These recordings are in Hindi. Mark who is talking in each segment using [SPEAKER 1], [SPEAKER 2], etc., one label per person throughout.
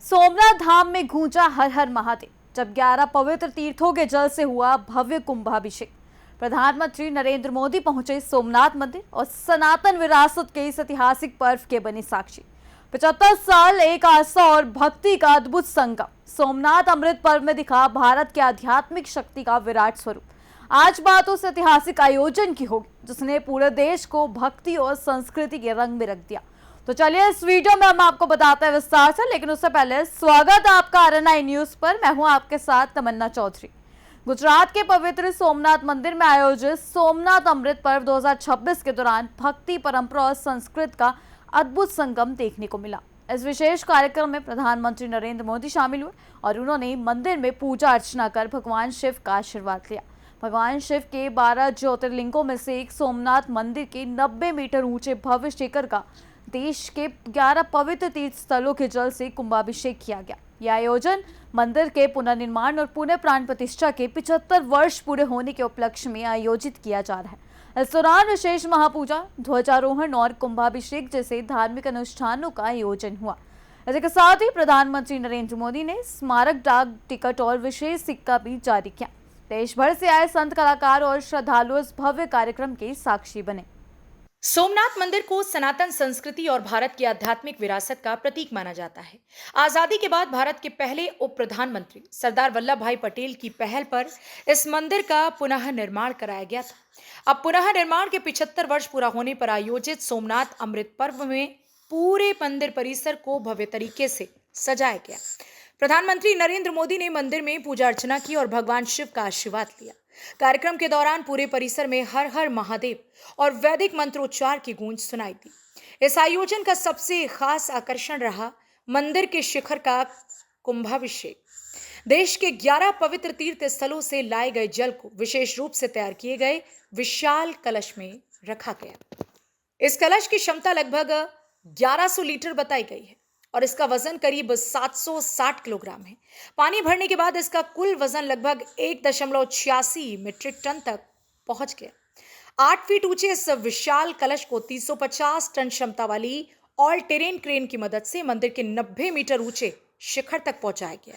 [SPEAKER 1] सोमनाथ धाम में गूंजा हर हर महादेव, जब 11 पवित्र तीर्थों के जल से हुआ भव्य कुंभाभिषेक। प्रधानमंत्री नरेंद्र मोदी पहुंचे सोमनाथ मंदिर और सनातन विरासत के इस ऐतिहासिक पर्व के बने साक्षी। 75 साल एक आस्था और भक्ति का अद्भुत संगम सोमनाथ अमृत पर्व में दिखा भारत के आध्यात्मिक शक्ति का विराट स्वरूप। आज बात उस ऐतिहासिक आयोजन की होगी जिसने पूरे देश को भक्ति और संस्कृति के रंग में रख दिया। तो चलिए इस वीडियो में हम आपको बताते हैं विस्तार से, लेकिन उससे पहले स्वागत है आपका आरएनआई न्यूज पर। मैं हूं आपके साथ तमन्ना चौधरी। गुजरात के पवित्र सोमनाथ मंदिर में आयोजित सोमनाथ अमृत पर्व 2026 के दौरान भक्ति, परंपरा और संस्कृत का अद्भुत संगम देखने को मिला। इस विशेष कार्यक्रम में प्रधानमंत्री नरेंद्र मोदी शामिल हुए और उन्होंने मंदिर में पूजा अर्चना कर भगवान शिव का आशीर्वाद लिया। भगवान शिव के 12 ज्योतिर्लिंगों में से एक सोमनाथ मंदिर के 90 मीटर ऊंचे भव्य शिखर का देश के 11 पवित्र तीर्थ स्थलों के जल से कुंभाभिषेक किया गया। यह आयोजन मंदिर के पुनर्निर्माण और पुनः प्राण प्रतिष्ठा के 75 वर्ष पूरे होने के उपलक्ष्य में आयोजित किया जा रहा है। इस दौरान विशेष महापूजा, ध्वजारोहण और कुंभाभिषेक जैसे धार्मिक अनुष्ठानों का आयोजन हुआ। इसके साथ ही प्रधानमंत्री नरेंद्र मोदी ने स्मारक डाक टिकट और विशेष सिक्का भी जारी किया। देश भर से आए संत, कलाकार और श्रद्धालु इस भव्य कार्यक्रम के साक्षी बने।
[SPEAKER 2] सोमनाथ मंदिर को सनातन संस्कृति और भारत की आध्यात्मिक विरासत का प्रतीक माना जाता है। आजादी के बाद भारत के पहले उप प्रधानमंत्री सरदार वल्लभ भाई पटेल की पहल पर इस मंदिर का पुनः निर्माण कराया गया था। अब पुनः निर्माण के 75 वर्ष पूरा होने पर आयोजित सोमनाथ अमृत पर्व में पूरे मंदिर परिसर को भव्य तरीके से सजाया गया। प्रधानमंत्री नरेंद्र मोदी ने मंदिर में पूजा अर्चना की और भगवान शिव का आशीर्वाद लिया। कार्यक्रम के दौरान पूरे परिसर में हर हर महादेव और वैदिक मंत्रोच्चार की गूंज सुनाई दी। इस आयोजन का सबसे खास आकर्षण रहा मंदिर के शिखर का कुंभाभिषेक। देश के 11 पवित्र तीर्थ स्थलों से लाए गए जल को विशेष रूप से तैयार किए गए विशाल कलश में रखा गया। इस कलश की क्षमता लगभग 1100 लीटर बताई गई है और इसका वजन करीब 760 किलोग्राम है। पानी भरने के बाद इसका कुल वजन लगभग 1.86 मीट्रिक टन तक पहुंच गया। 8 फीट ऊंचे इस विशाल कलश को 350 टन क्षमता वाली ऑल टेरेन क्रेन की मदद से मंदिर के 90 मीटर ऊंचे शिखर तक पहुंचाया गया।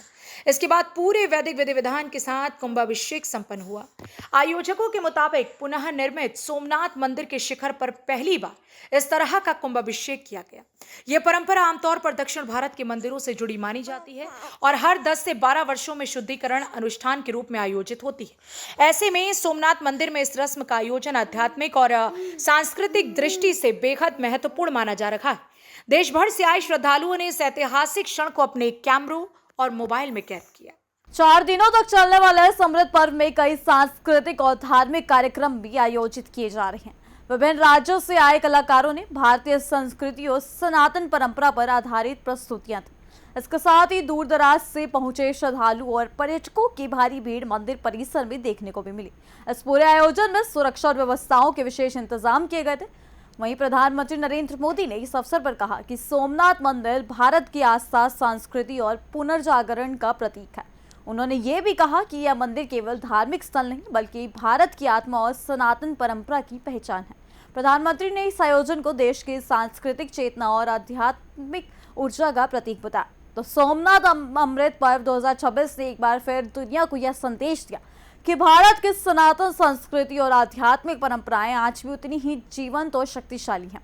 [SPEAKER 2] इसके बाद पूरे वैदिक विधि विधान के साथ कुंभाभिषेक संपन्न हुआ। आयोजकों के मुताबिक पुनः निर्मित सोमनाथ मंदिर के शिखर पर पहली बार इस तरह का कुंभाभिषेक किया गया। यह परंपरा आमतौर पर दक्षिण भारत के मंदिरों से जुड़ी मानी जाती है और हर 10 से 12 वर्षों में शुद्धिकरण अनुष्ठान के रूप में आयोजित होती है। ऐसे में सोमनाथ मंदिर में इस रस्म का आयोजन आध्यात्मिक और सांस्कृतिक दृष्टि से बेहद महत्वपूर्ण माना जा रहा है। देश भर से आए श्रद्धालुओं ने इस ऐतिहासिक क्षण को अपने कैमरों और मोबाइल में कैद किया।
[SPEAKER 1] 4 दिनों तक चलने वाले इस अमृत पर्व में कई सांस्कृतिक और धार्मिक कार्यक्रम भी आयोजित किए जा रहे हैं। विभिन्न राज्यों से आए कलाकारों ने भारतीय संस्कृति और सनातन परंपरा पर आधारित प्रस्तुतियां दी। इसके साथ ही दूर दराज से पहुंचे श्रद्धालु और पर्यटकों की भारी भीड़ मंदिर परिसर में देखने को भी मिली। इस पूरे आयोजन में सुरक्षा और व्यवस्थाओं के विशेष इंतजाम किए गए थे। वहीं प्रधानमंत्री नरेंद्र मोदी ने इस अवसर पर कहा कि सोमनाथ मंदिर भारत की आस्था, संस्कृति और पुनर्जागरण का प्रतीक है। उन्होंने ये भी कहा कि यह मंदिर केवल धार्मिक स्थल नहीं बल्कि भारत की आत्मा और सनातन परंपरा की पहचान है। प्रधानमंत्री ने इस आयोजन को देश की सांस्कृतिक चेतना और आध्यात्मिक ऊर्जा का प्रतीक बताया। तो सोमनाथ अमृत पर्व 2026 ने एक बार फिर दुनिया को यह संदेश दिया कि भारत की सनातन संस्कृति और आध्यात्मिक परंपराएं आज भी उतनी ही जीवंत और शक्तिशाली हैं।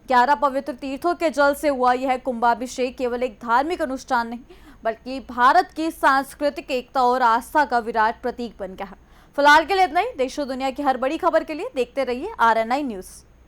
[SPEAKER 1] 11 पवित्र तीर्थों के जल से हुआ यह कुंभाभिषेक केवल एक धार्मिक अनुष्ठान नहीं बल्कि भारत की सांस्कृतिक एकता और आस्था का विराट प्रतीक बन गया है। फिलहाल के लिए इतना ही। देश और दुनिया की हर बड़ी खबर के लिए देखते रहिए आरएनआई न्यूज।